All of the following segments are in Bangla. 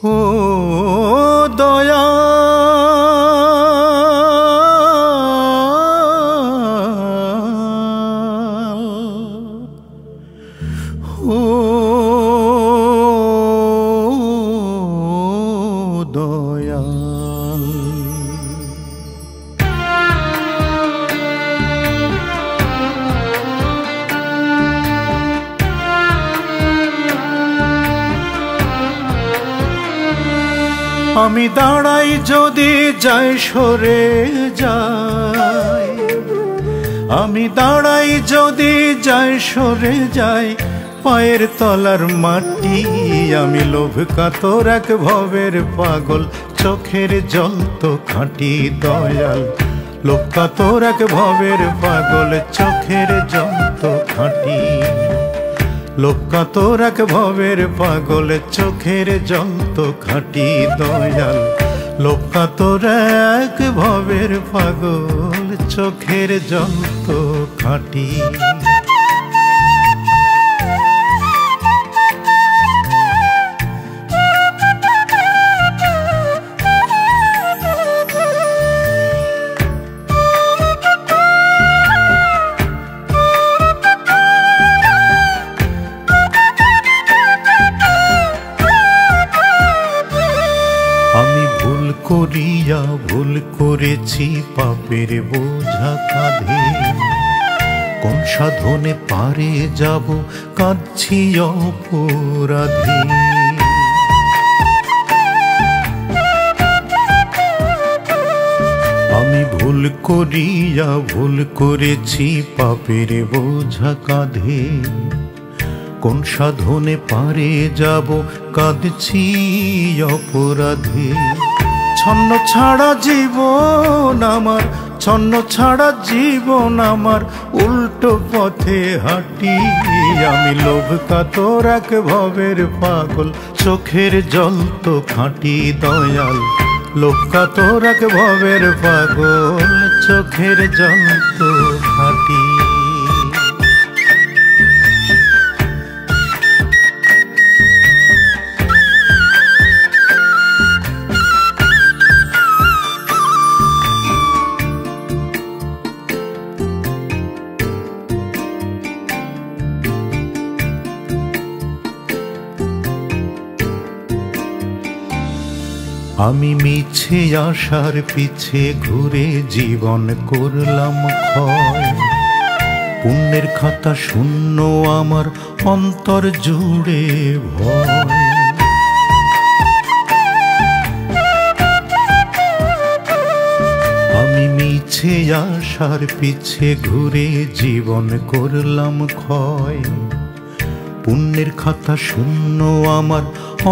ও দয়া ও দয়াল আমি দাঁড়াই যদি যাই সরে যাই, আমি দাঁড়াই যদি যাই সরে যাই, পায়ের তলার মাটি আমি লোভ কাতর এক ভবের পাগল, চোখের জল তো খাঁটি দয়াল। লোভ কাতর এক ভবের পাগল, চোখের জল তো খাঁটি। লোভ কাতর এক ভবের পাগল, চোখের জল তো খাঁটি দয়াল। লোভ কাতর এক ভবের পাগল, চোখের জল তো খাঁটি। আমি ভুল করিয়া ভুল করেছি, পাপের বোঝা কাঁধে। কোন সাধনে পারে যাব, কাঁদছি অপরাধে। আমি ভুল করিয়া ভুল করেছি, পাপের বোঝা কাঁধে। কোন সাধনে পারে যাব, কাঁদছি অপরাধে। ছন্ন ছাড়া জীবন আমার, ছন্ন ছাড়া জীবন আমার, উল্টো পথে হাঁটি। আমি লোভ কাতর এক ভবের পাগল, চোখের জল তো খাঁটি দয়াল। লোভ কাতর এক ভবের পাগল, চোখের জল তো খাঁটি। আমি মিছে আশার পিছে ঘুরে জীবন করলাম ক্ষয়। পুণ্যের খাতা শূন্য আমার, অন্তর জুড়ে ভয়। আমি মিছে আশার পিছে ঘুরে জীবন করলাম ক্ষয়। পুণ্যের খাতা শূন্য আমার,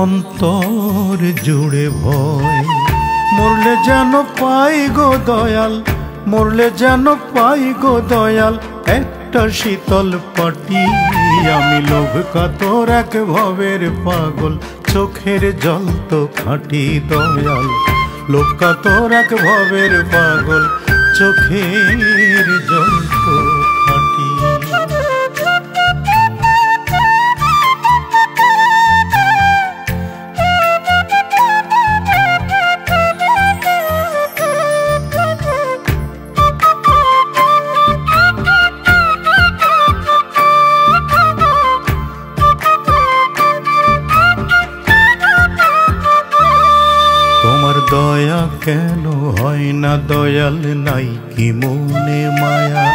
অন্তর জুড়ে ভয়। মরলে যেন পাই গো দয়াল, মরলে যেন পাই গো দয়াল, একটা শীতল পাটি। আমি লোভ কাতর এক ভবের পাগল, চোখের জল তো খাঁটি দয়াল। লোভ কাতর এক ভবের পাগল, চোখের জল তো খাঁটি। তোমার দয়া কেন হয় না দয়াল, নাই কি মনে মায়া?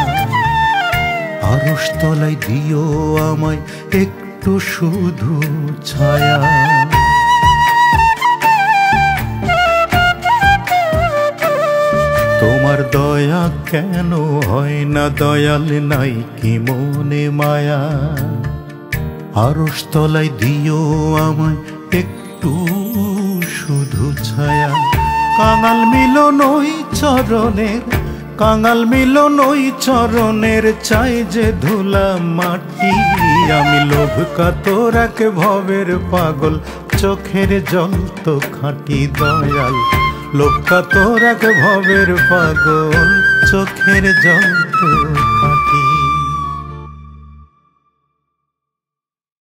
আরশ তলায় দিও আমায় একটু শুধু ছায়া। তোমার দয়া কেন হয় না দয়াল, নাই কি মনে মায়া? আরশ তলায় দিও আমায় একটু শুধু ছায়া। কাঙাল মিলন ওই চরণের, কাঙাল মিলন ওই চরণের, চাই যে ধুলা মাটি। আমি লোভ কাতর এক ভবের পাগল, চোখের জল তো খাঁটি দয়াল। লোভ কাতর এক ভবের পাগল, চোখের জল তো